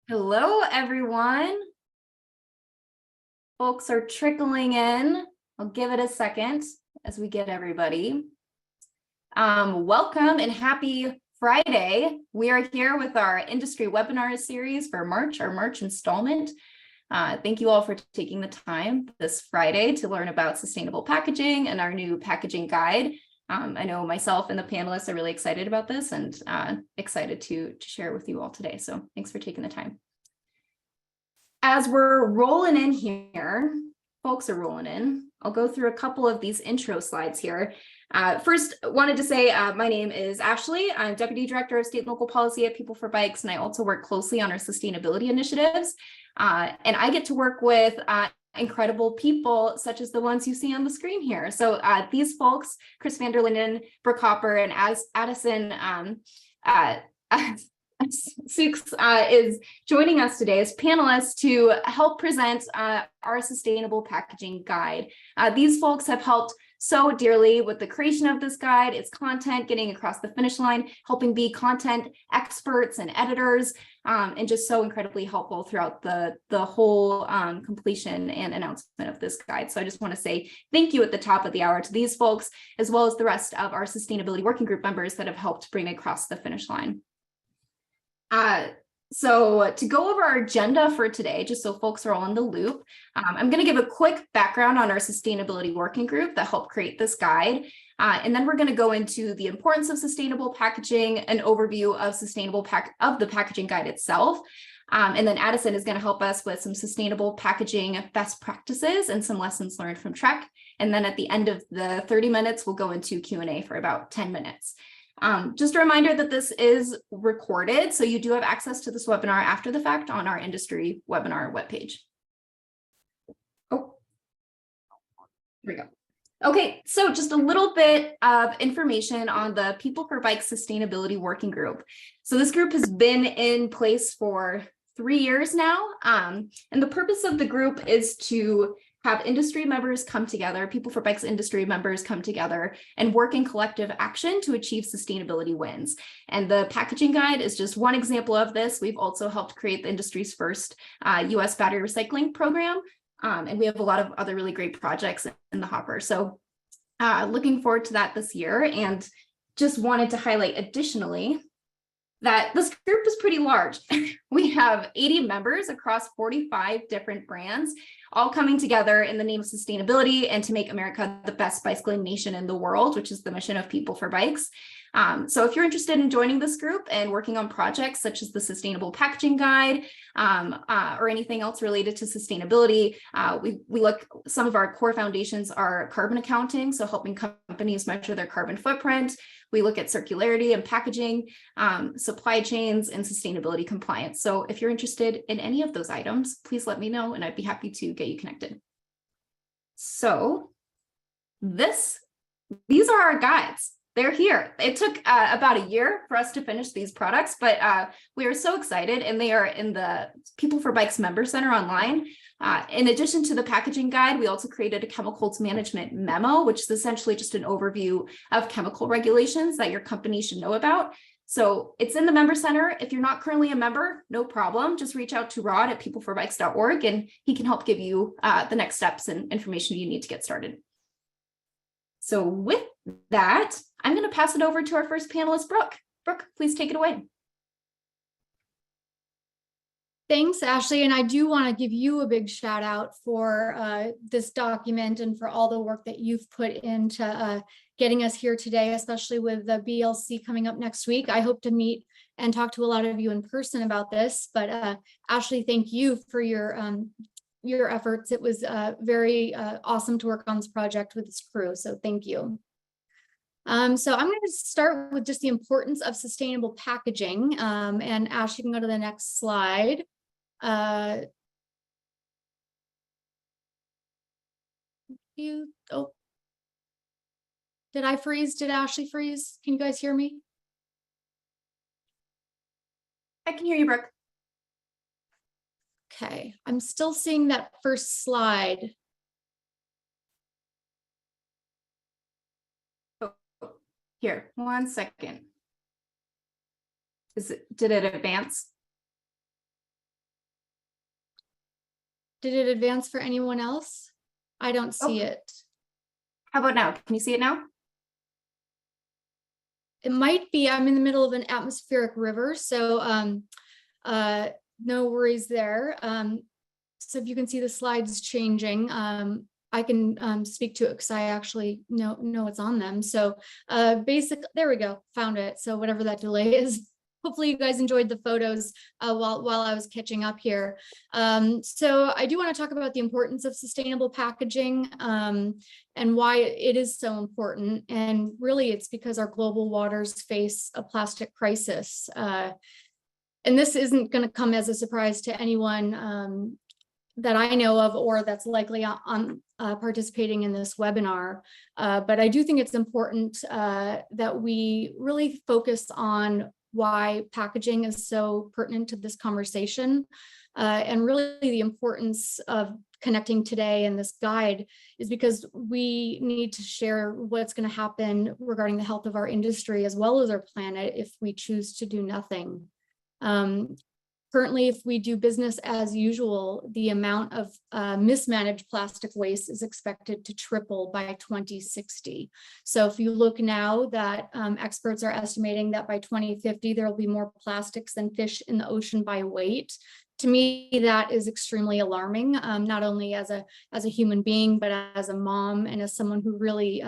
Hello, everyone. Folks are trickling in. I'll give it a second as we get everybody. Welcome and happy Friday. We are here with our industry webinar series for March, our March installment. Thank you all for taking the time this Friday to learn about sustainable packaging and our new packaging guide. I know myself and the panelists are really excited about this and excited to share it with you all today. So thanks for taking the time. As we're rolling in here, folks are rolling in, I'll go through a couple of these intro slides here. First, wanted to say my name is Ashley. I'm Deputy Director of State and Local Policy at PeopleForBikes, and I also work closely on our sustainability initiatives. And I get to work with incredible people such as the ones you see on the screen here. So these folks, Chris van der Linden, Brooke Hopper, and Addison Six is joining us today as panelists to help present our sustainable packaging guide. These folks have helped so dearly with the creation of this guide, its content, getting across the finish line, helping be content experts and editors, and just so incredibly helpful throughout the whole completion and announcement of this guide. So I just want to say thank you at the top of the hour to these folks, as well as the rest of our sustainability working group members that have helped bring it across the finish line. So to go over our agenda for today, just so folks are all in the loop, I'm going to give a quick background on our sustainability working group that helped create this guide. And then we're going to go into the importance of sustainable packaging, an overview of the packaging guide itself. And then Addison is going to help us with some sustainable packaging best practices and some lessons learned from Trek. And then at the end of the 30 minutes, we'll go into Q&A for about 10 minutes. Just a reminder that this is recorded, so you do have access to this webinar after the fact on our industry webinar webpage. Oh, here we go. Okay, so just a little bit of information on the PeopleForBikes Sustainability Working Group. So this group has been in place for 3 years now, and the purpose of the group is to have industry members come together, PeopleForBikes industry members come together and work in collective action to achieve sustainability wins. And the packaging guide is just one example of this. We've also helped create the industry's first US battery recycling program. And we have a lot of other really great projects in the hopper. So looking forward to that this year, and just wanted to highlight additionally that this group is pretty large. We have 80 members across 45 different brands, all coming together in the name of sustainability and to make America the best bicycling nation in the world, which is the mission of PeopleForBikes. So if you're interested in joining this group and working on projects such as the Sustainable Packaging Guide or anything else related to sustainability, we look, some of our core foundations are carbon accounting, so helping companies measure their carbon footprint. We look at circularity and packaging, supply chains, and sustainability compliance. So if you're interested in any of those items, please let me know and I'd be happy to get you connected. So these are our guides. They're here. It took about a year for us to finish these products, but we are so excited, and they are in the PeopleForBikes Member Center online. In addition to the packaging guide, we also created a chemicals management memo, which is essentially just an overview of chemical regulations that your company should know about. So it's in the Member Center. If you're not currently a member, no problem. Just reach out to Rod at peopleforbikes.org, and he can help give you the next steps and information you need to get started. So with that, I'm going to pass it over to our first panelist, Brooke. Brooke, please take it away. Thanks, Ashley. And I do want to give you a big shout out for this document and for all the work that you've put into getting us here today, especially with the BLC coming up next week. I hope to meet and talk to a lot of you in person about this. But Ashley, thank you for your efforts. It was very awesome to work on this project with this crew. So thank you. So I'm going to start with just the importance of sustainable packaging. And Ash, you can go to the next slide. Oh, did I freeze? Did Ashley freeze? Can you guys hear me? I can hear you, Brooke. Okay, I'm still seeing that first slide. Here, 1 second. Did it advance? Did it advance for anyone else? I don't see it. How about now? Can you see it now? It might be, I'm in the middle of an atmospheric river, so no worries there. So if you can see the slides changing, I can speak to it because I actually know what's on them. So there we go, found it. So whatever that delay is, hopefully you guys enjoyed the photos while I was catching up here. So I do want to talk about the importance of sustainable packaging and why it is so important. And really it's because our global waters face a plastic crisis. And this isn't going to come as a surprise to anyone that I know of or that's likely on participating in this webinar. But I do think it's important that we really focus on why packaging is so pertinent to this conversation. And really the importance of connecting today in this guide is because we need to share what's going to happen regarding the health of our industry as well as our planet if we choose to do nothing. Currently, if we do business as usual, the amount of mismanaged plastic waste is expected to triple by 2060. So if you look now that experts are estimating that by 2050, there will be more plastics than fish in the ocean by weight. To me, that is extremely alarming, not only as a human being, but as a mom and as someone who really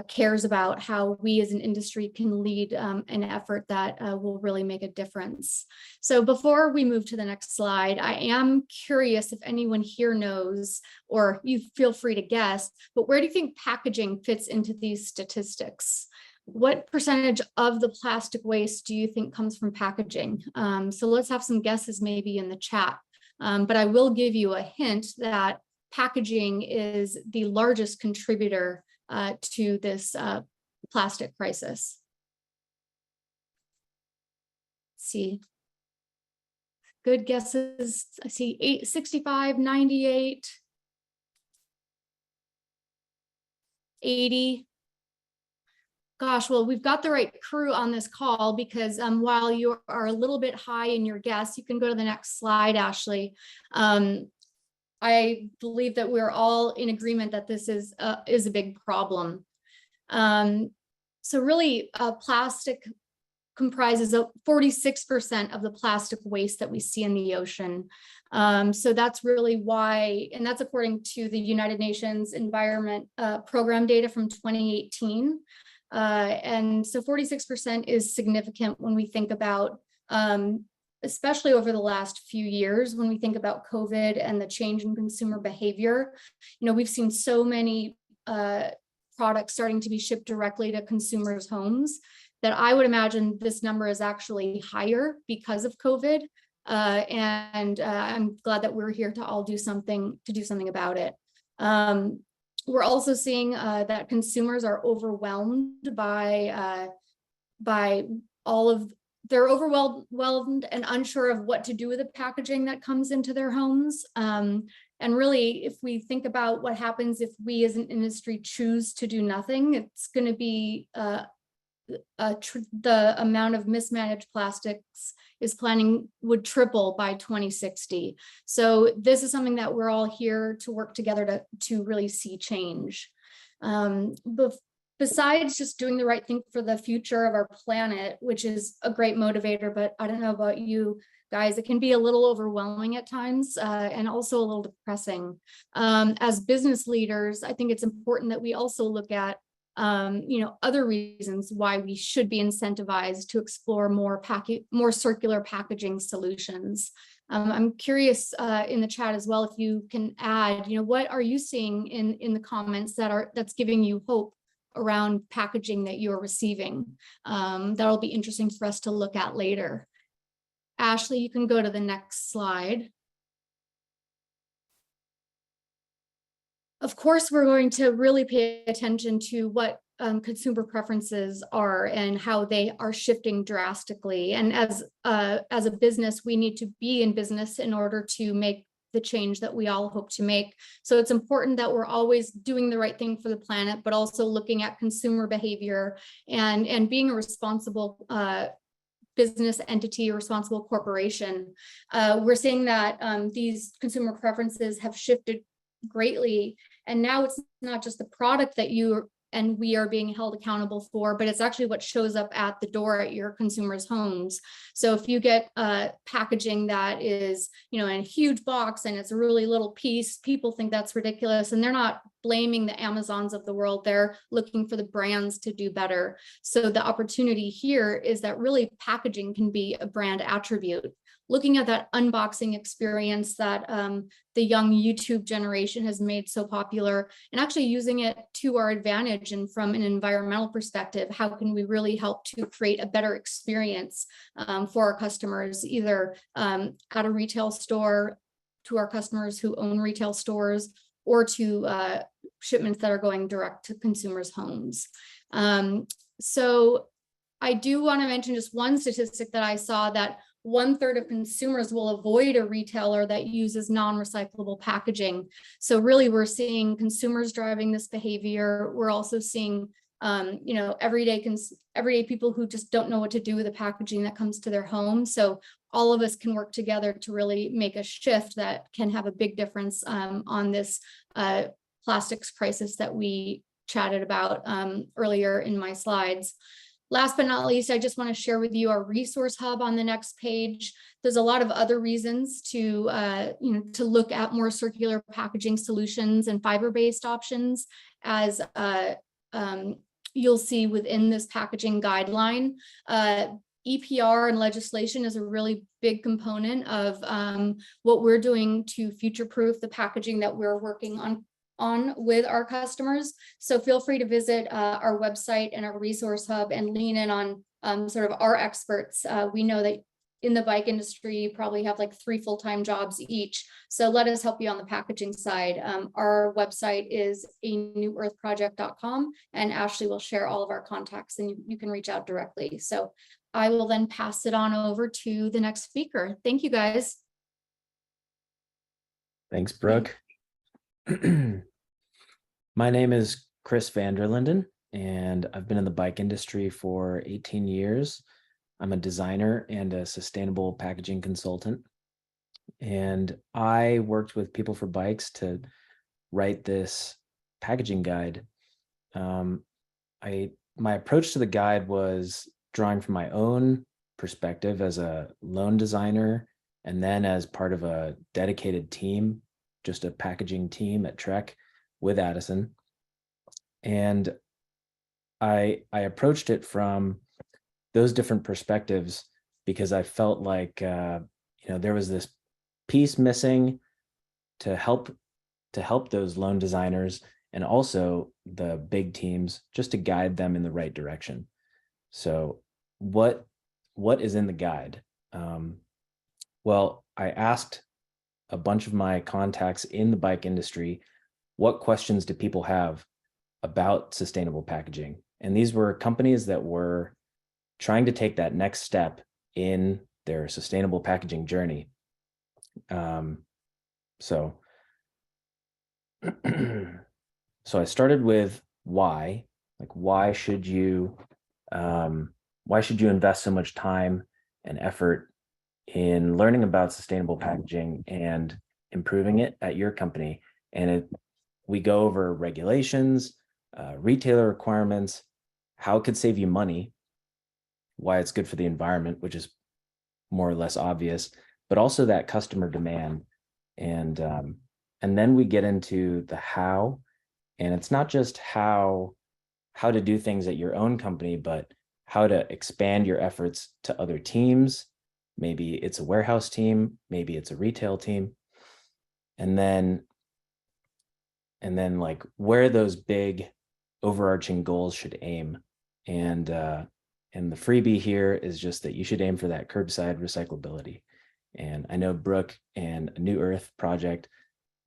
cares about how we as an industry can lead an effort that will really make a difference. So before we move to the next slide, I am curious if anyone here knows, or you feel free to guess, but where do you think packaging fits into these statistics? What percentage of the plastic waste do you think comes from packaging? So let's have some guesses maybe in the chat. But I will give you a hint that packaging is the largest contributor to this plastic crisis. Let's see. Good guesses. I see 65, 98, 80. Gosh, well, we've got the right crew on this call because while you are a little bit high in your guess, you can go to the next slide, Ashley. I believe that we're all in agreement that this is a big problem. So really, plastic comprises 46% of the plastic waste that we see in the ocean. So that's really why, and that's according to the United Nations Environment Program data from 2018. And so 46% is significant when we think about, especially over the last few years, when we think about COVID and the change in consumer behavior. You know, we've seen so many products starting to be shipped directly to consumers' homes that I would imagine this number is actually higher because of COVID. And I'm glad that we're here to all do something about it. We're also seeing that consumers are overwhelmed by all of, they're overwhelmed and unsure of what to do with the packaging that comes into their homes. And really, if we think about what happens if we as an industry choose to do nothing, it's going to be the amount of mismanaged plastics would triple by 2060. So this is something that we're all here to work together to really see change. Besides just doing the right thing for the future of our planet, which is a great motivator, but I don't know about you guys, it can be a little overwhelming at times and also a little depressing. As business leaders, I think it's important that we also look at other reasons why we should be incentivized to explore more circular packaging solutions. I'm curious in the chat as well if you can add, what are you seeing in the comments that's giving you hope around packaging that you're receiving? That'll be interesting for us to look at later. Ashley, you can go to the next slide. Of course, we're going to really pay attention to what consumer preferences are and how they are shifting drastically. And as a business, we need to be in business in order to make the change that we all hope to make. So it's important that we're always doing the right thing for the planet, but also looking at consumer behavior and being a responsible business entity or responsible corporation. We're seeing that these consumer preferences have shifted greatly. And now it's not just the product that you and we are being held accountable for, but it's actually what shows up at the door at your consumers' homes. So if you get packaging that is, in a huge box and it's a really little piece, people think that's ridiculous, and they're not blaming the Amazons of the world. They're looking for the brands to do better. So the opportunity here is that really packaging can be a brand attribute. Looking at that unboxing experience that the young YouTube generation has made so popular, and actually using it to our advantage, and from an environmental perspective, how can we really help to create a better experience for our customers, either at a retail store, to our customers who own retail stores, or to shipments that are going direct to consumers' homes. So I do want to mention just one statistic that I saw, that 1/3 of consumers will avoid a retailer that uses non-recyclable packaging. So really, we're seeing consumers driving this behavior. We're also seeing, everyday people who just don't know what to do with the packaging that comes to their home. So all of us can work together to really make a shift that can have a big difference on this plastics crisis that we chatted about earlier in my slides. Last but not least, I just want to share with you our resource hub on the next page. There's a lot of other reasons to look at more circular packaging solutions and fiber-based options, as you'll see within this packaging guideline. EPR and legislation is a really big component of what we're doing to future-proof the packaging that we're working on with our customers. So feel free to visit our website and our resource hub and lean in on sort of our experts. We know that in the bike industry, you probably have like 3 full-time jobs each. So let us help you on the packaging side. Our website is anewearthproject.com, and Ashley will share all of our contacts, and you can reach out directly. So I will then pass it on over to the next speaker. Thank you, guys. Thanks, Brooke. My name is Chris Vanderlinden, and I've been in the bike industry for 18 years. I'm a designer and a sustainable packaging consultant. And I worked with PeopleForBikes to write this packaging guide. My approach to the guide was drawing from my own perspective as a lone designer, and then as part of a dedicated team, just a packaging team at Trek with Addison. And I approached it from those different perspectives because I felt like there was this piece missing to help those lone designers, and also the big teams, just to guide them in the right direction. So what is in the guide? Well, I asked a bunch of my contacts in the bike industry, what questions do people have about sustainable packaging? And these were companies that were trying to take that next step in their sustainable packaging journey. So I started with why. Like, why should you invest so much time and effort in learning about sustainable packaging and improving it at your company? And we go over regulations, retailer requirements, how it could save you money, why it's good for the environment, which is more or less obvious, but also that customer demand. And then we get into the how, and it's not just how to do things at your own company, but how to expand your efforts to other teams. Maybe it's a warehouse team, maybe it's a retail team. And then like where those big overarching goals should aim. And the freebie here is just that you should aim for that curbside recyclability. And I know Brooke and A New Earth Project,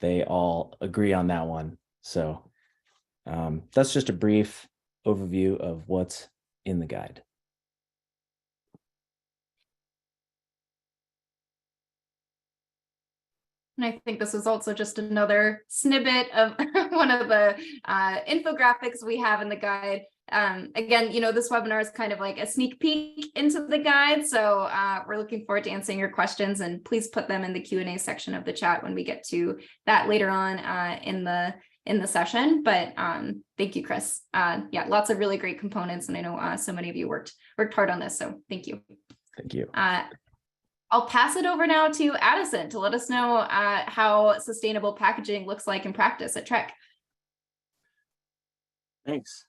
they all agree on that one. So that's just a brief overview of what's in the guide. And I think this was also just another snippet of one of the infographics we have in the guide. Again, this webinar is kind of like a sneak peek into the guide. So we're looking forward to answering your questions, and please put them in the Q&A section of the chat when we get to that later on in the session. But thank you, Chris. Yeah, lots of really great components. And I know so many of you worked hard on this. So thank you. Thank you. I'll pass it over now to Addison to let us know how sustainable packaging looks like in practice at Trek. Thanks.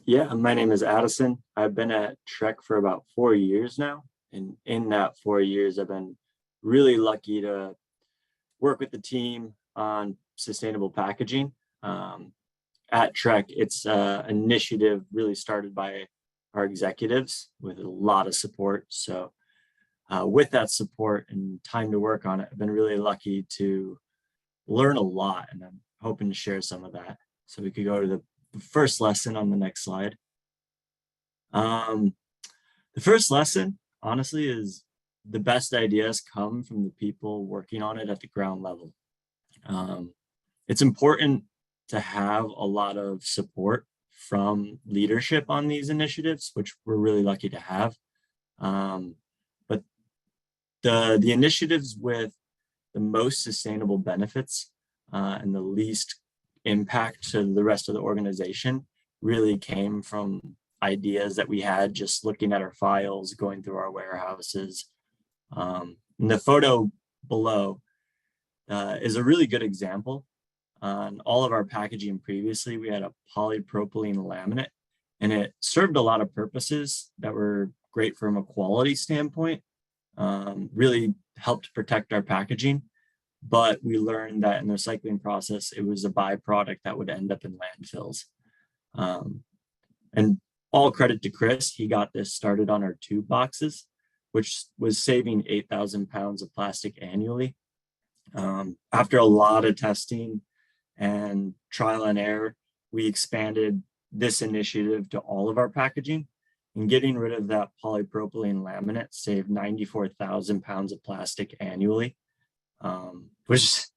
Yeah, my name is Addison. I've been at Trek for about 4 years now. And in that 4 years, I've been really lucky to work with the team on sustainable packaging. At Trek, it's an initiative really started by our executives with a lot of support. So with that support and time to work on it, I've been really lucky to learn a lot, and I'm hoping to share some of that. So we could go to the first lesson on the next slide. The first lesson, honestly, is the best ideas come from the people working on it at the ground level. It's important to have a lot of support from leadership on these initiatives, which we're really lucky to have. But the initiatives with the most sustainable benefits and the least impact to the rest of the organization really came from ideas that we had just looking at our files, going through our warehouses. And the photo below is a really good example. On all of our packaging previously, we had a polypropylene laminate, and it served a lot of purposes that were great from a quality standpoint, really helped protect our packaging. But we learned that in the recycling process, it was a byproduct that would end up in landfills. And all credit to Chris, he got this started on our tube boxes, which was saving 8,000 pounds of plastic annually. After a lot of testing and trial and error, we expanded this initiative to all of our packaging, and getting rid of that polypropylene laminate saved 94,000 pounds of plastic annually, which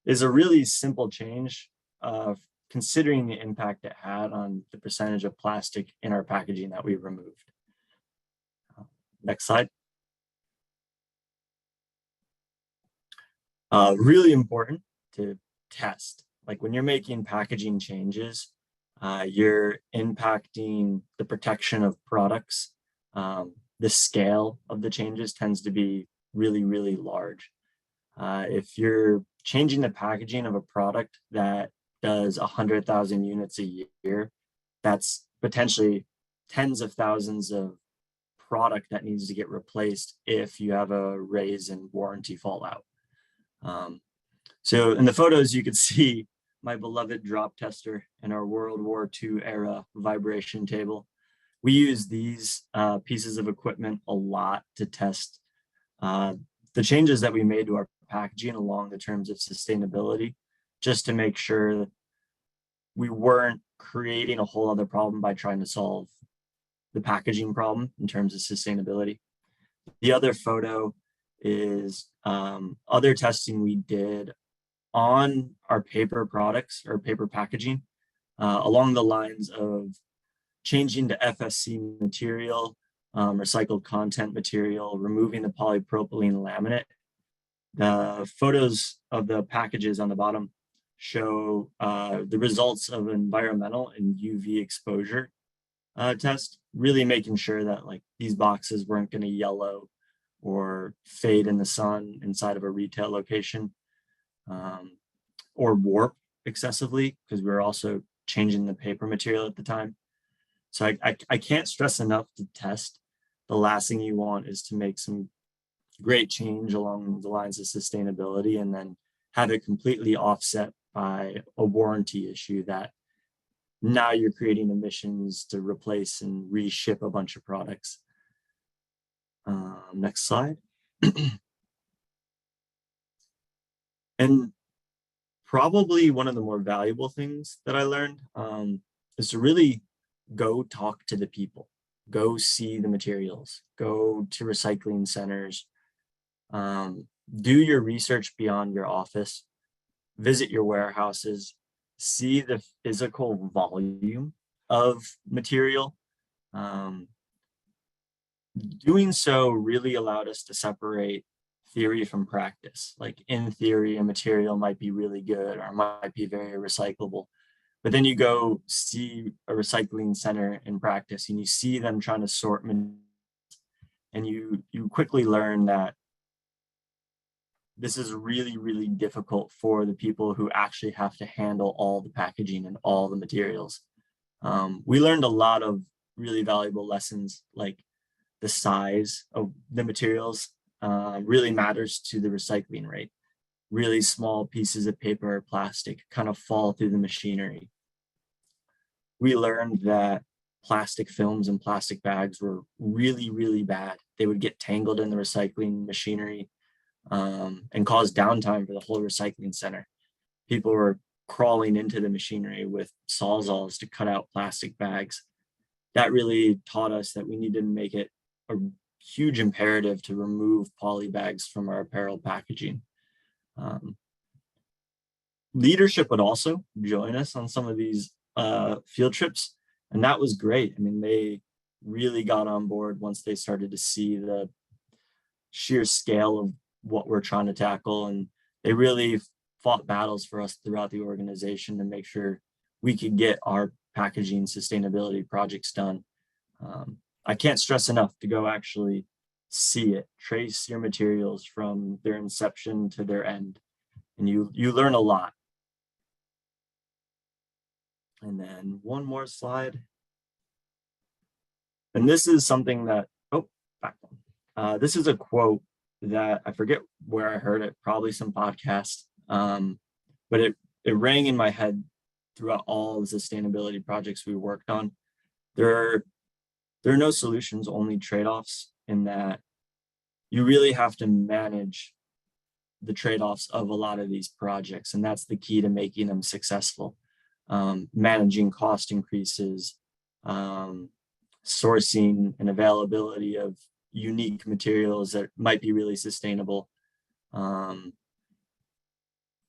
is a really simple change considering the impact it had on the percentage of plastic in our packaging that we removed. Next slide. Really important to test. Like when you're making packaging changes, you're impacting the protection of products. The scale of the changes tends to be really, really large. If you're changing the packaging of a product that does 100,000 units a year, that's potentially tens of thousands of product that needs to get replaced if you have a raise in warranty fallout. So in the photos, you could see my beloved drop tester and our World War II era vibration table. We use these pieces of equipment a lot to test the changes that we made to our packaging along the terms of sustainability, just to make sure that we weren't creating a whole other problem by trying to solve the packaging problem in terms of sustainability. The other photo is other testing we did on our paper products or paper packaging along the lines of changing to FSC material, recycled content material, removing the polypropylene laminate. The photos of the packages on the bottom show the results of environmental and UV exposure test, really making sure that like these boxes weren't going to yellow or fade in the sun inside of a retail location, or warp excessively, because we were also changing the paper material at the time. So I can't stress enough to test. The last thing you want is to make some great change along the lines of sustainability and then have it completely offset by a warranty issue that now you're creating emissions to replace and reship a bunch of products. Next slide. And probably one of the more valuable things that I learned is to really go talk to the people, go see the materials, go to recycling centers, do your research beyond your office, visit your warehouses, see the physical volume of material. Doing so really allowed us to separate theory from practice. Like in theory, a material might be really good or might be very recyclable. But then you go see a recycling center in practice and you see them trying to sort, and you quickly learn that this is really, really difficult for the people who actually have to handle all the packaging and all the materials. We learned a lot of really valuable lessons, like the size of the materials really matters to the recycling rate. Really small pieces of paper or plastic kind of fall through the machinery. We learned that plastic films and plastic bags were really, really bad. They would get tangled in the recycling machinery and cause downtime for the whole recycling center. People were crawling into the machinery with sawzalls to cut out plastic bags. That really taught us that we needed to make it a huge imperative to remove poly bags from our apparel packaging. Leadership would also join us on some of these field trips, and that was great. I mean, they really got on board once they started to see the sheer scale of what we're trying to tackle, and they really fought battles for us throughout the organization to make sure we could get our packaging sustainability projects done. I can't stress enough to go actually see it, trace your materials from their inception to their end, and you learn a lot. And then one more slide. And this is something that, back one. This is a quote that I forget where I heard it, probably some podcast, but it rang in my head throughout all the sustainability projects we worked on. There are no solutions, only trade-offs, in that you really have to manage the trade-offs of a lot of these projects, and that's the key to making them successful. Managing cost increases, sourcing and availability of unique materials that might be really sustainable,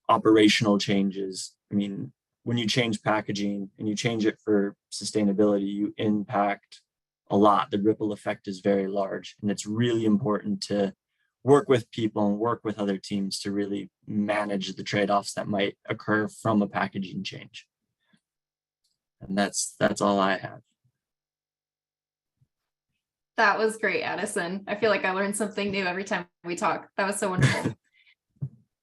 operational changes. I mean, when you change packaging and you change it for sustainability, you impact a lot. The ripple effect is very large, and it's really important to work with people and work with other teams to really manage the trade-offs that might occur from a packaging change. And that's all I have. That was great, Addison. I feel like I learned something new every time we talk. That was so wonderful.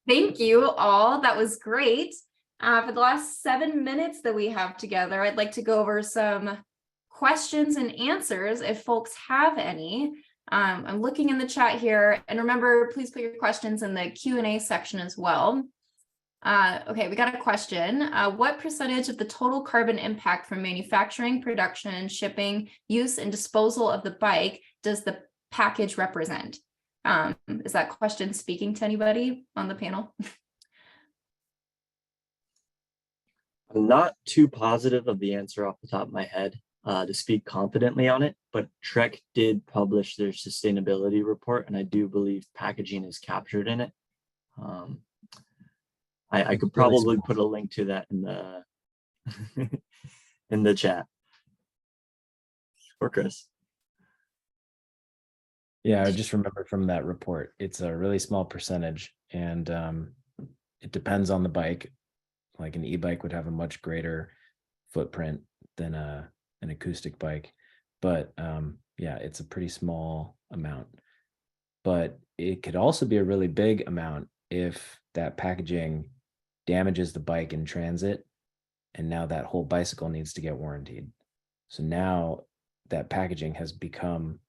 Thank you all. That was great. For the last 7 minutes that we have together, I'd like to go over some questions and answers if folks have any. I'm looking in the chat here, and remember, please put your questions in the Q&A section as well. Okay, we got a question. What percentage of the total carbon impact from manufacturing, production, shipping, use, and disposal of the bike does the package represent? Is that question speaking to anybody on the panel? I'm not too positive of the answer off the top of my head to speak confidently on it, but Trek did publish their sustainability report, and I do believe packaging is captured in it. I could probably put a link to that in the in the chat. Or Chris. Yeah, I just remember from that report, it's a really small percentage, and it depends on the bike. Like an e-bike would have a much greater footprint than an acoustic bike, but yeah, it's a pretty small amount. But it could also be a really big amount if that packaging damages the bike in transit, and now that whole bicycle needs to get warrantied. So now that packaging has become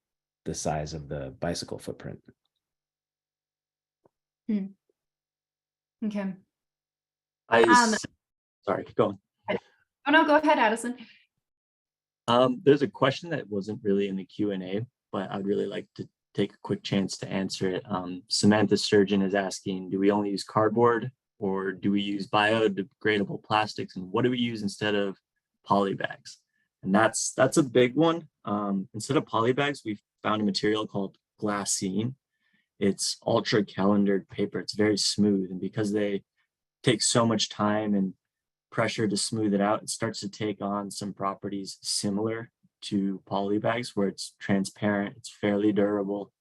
the size of the bicycle footprint. Okay. Sorry, go on. Oh no, go ahead, Addison. There's a question that wasn't really in the Q&A, but I'd really like to take a quick chance to answer it. Samantha Sturgeon is asking, do we only use cardboard, or do we use biodegradable plastics, and what do we use instead of poly bags? And that's a big one. Instead of poly bags, we found a material called glassine. It's ultra calendared paper. It's very smooth, and because they take so much time and pressure to smooth it out, it starts to take on some properties similar to poly bags, where it's transparent, it's fairly durable.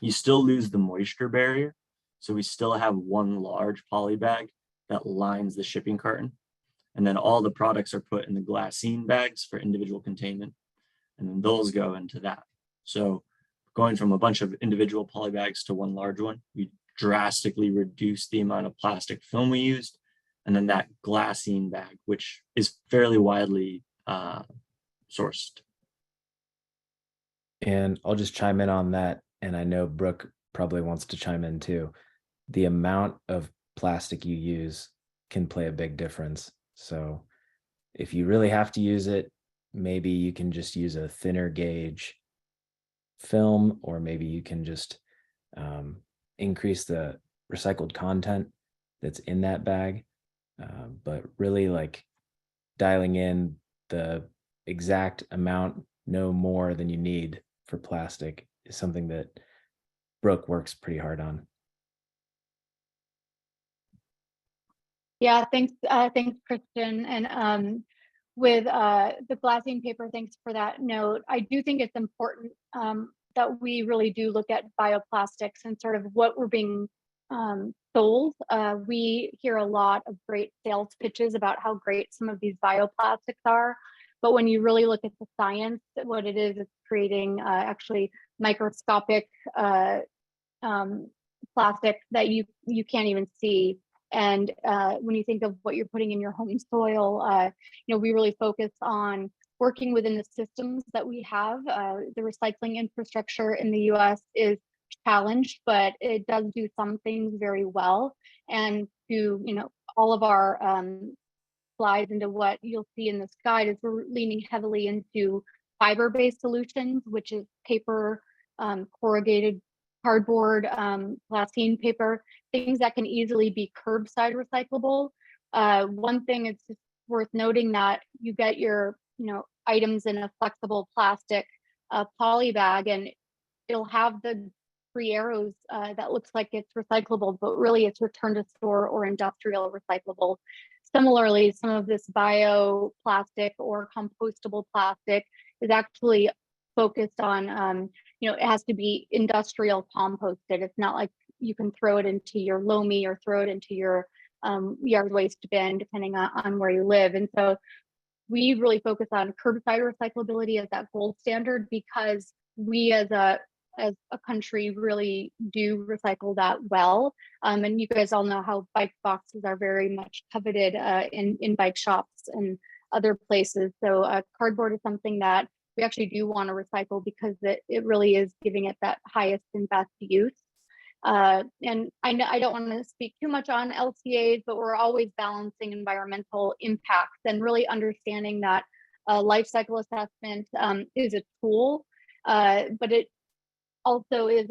You still lose the moisture barrier. So we still have one large poly bag that lines the shipping carton. And then all the products are put in the glassine bags for individual containment. And then those go into that. So going from a bunch of individual poly bags to one large one, we drastically reduce the amount of plastic film we used. And then that glassine bag, which is fairly widely sourced. And I'll just chime in on that. And I know Brooke probably wants to chime in too. The amount of plastic you use can play a big difference. So if you really have to use it, maybe you can just use a thinner gauge film, or maybe you can just increase the recycled content that's in that bag. But really, like, dialing in the exact amount, no more than you need for plastic, is something that Brooke works pretty hard on. Yeah, thanks, Christian. And with the glassine paper, thanks for that note. I do think it's important that we really do look at bioplastics and sort of what we're being sold. We hear a lot of great sales pitches about how great some of these bioplastics are. But when you really look at the science, what it is, it's creating actually microscopic plastic that you can't even see. And when you think of what you're putting in your home soil, we really focus on working within the systems that we have. The recycling infrastructure in the US is challenged, but it does do some things very well. And to, all of our slides into what you'll see in this guide is we're leaning heavily into fiber-based solutions, which is paper, corrugated cardboard, glassine paper, things that can easily be curbside recyclable. One thing it's just worth noting that you get your, items in a flexible plastic poly bag, and it'll have the three arrows that looks like it's recyclable, but really it's return to store or industrial recyclable. Similarly, some of this bioplastic or compostable plastic is actually focused on, it has to be industrial composted. It's not like you can throw it into your loamy or throw it into your yard waste bin, depending on where you live. And so we really focus on curbside recyclability as that gold standard, because we as a country really do recycle that well. And you guys all know how bike boxes are very much coveted in bike shops and other places. So cardboard is something that we actually do want to recycle because it really is giving it that highest and best use. And I don't want to speak too much on LCAs, but we're always balancing environmental impacts and really understanding that life cycle assessment is a tool, but it also is,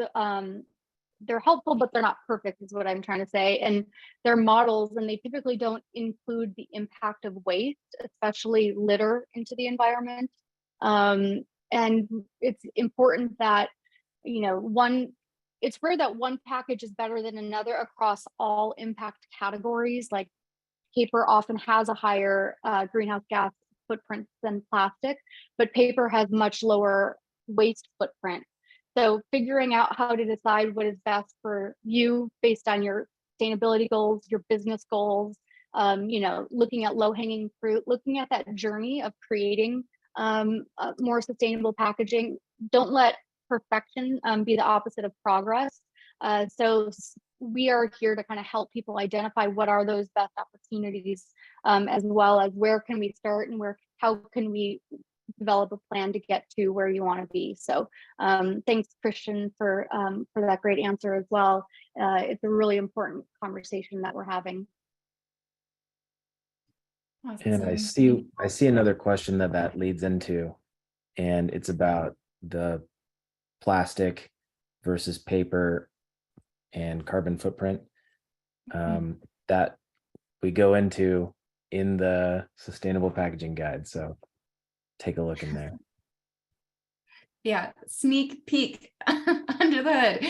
they're helpful, but they're not perfect, is what I'm trying to say. And they're models, and they typically don't include the impact of waste, especially litter, into the environment. And it's important that, it's rare that one package is better than another across all impact categories. Like paper often has a higher greenhouse gas footprint than plastic, but paper has much lower waste footprint. So figuring out how to decide what is best for you based on your sustainability goals, your business goals, looking at low-hanging fruit, looking at that journey of creating more sustainable packaging. Don't let perfection be the opposite of progress. So we are here to kind of help people identify what are those best opportunities, as well as where can we start and how can we develop a plan to get to where you want to be. So thanks, Christian, for that great answer as well. It's a really important conversation that we're having. And I see another question that leads into, and it's about the plastic versus paper and carbon footprint that we go into in the sustainable packaging guide. So take a look in there. Yeah, sneak peek under the hood.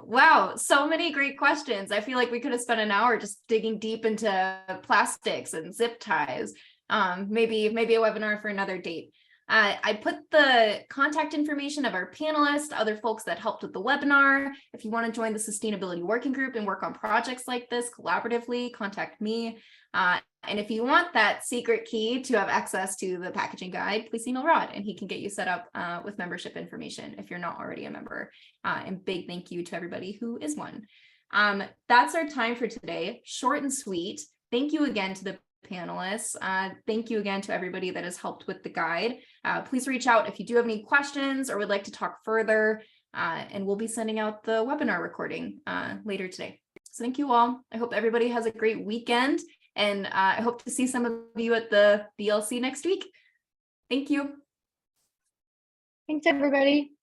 Wow, so many great questions. I feel like we could have spent an hour just digging deep into plastics and zip ties. Maybe a webinar for another date. I put the contact information of our panelists, other folks that helped with the webinar. If you want to join the sustainability working group and work on projects like this collaboratively, contact me. And if you want that secret key to have access to the packaging guide, please email Rod and he can get you set up with membership information if you're not already a member. And big thank you to everybody who is one. That's our time for today. Short and sweet. Thank you again to the panelists. Thank you again to everybody that has helped with the guide. Please reach out if you do have any questions or would like to talk further. And we'll be sending out the webinar recording later today. So thank you all. I hope everybody has a great weekend. And I hope to see some of you at the BLC next week. Thank you. Thanks, everybody.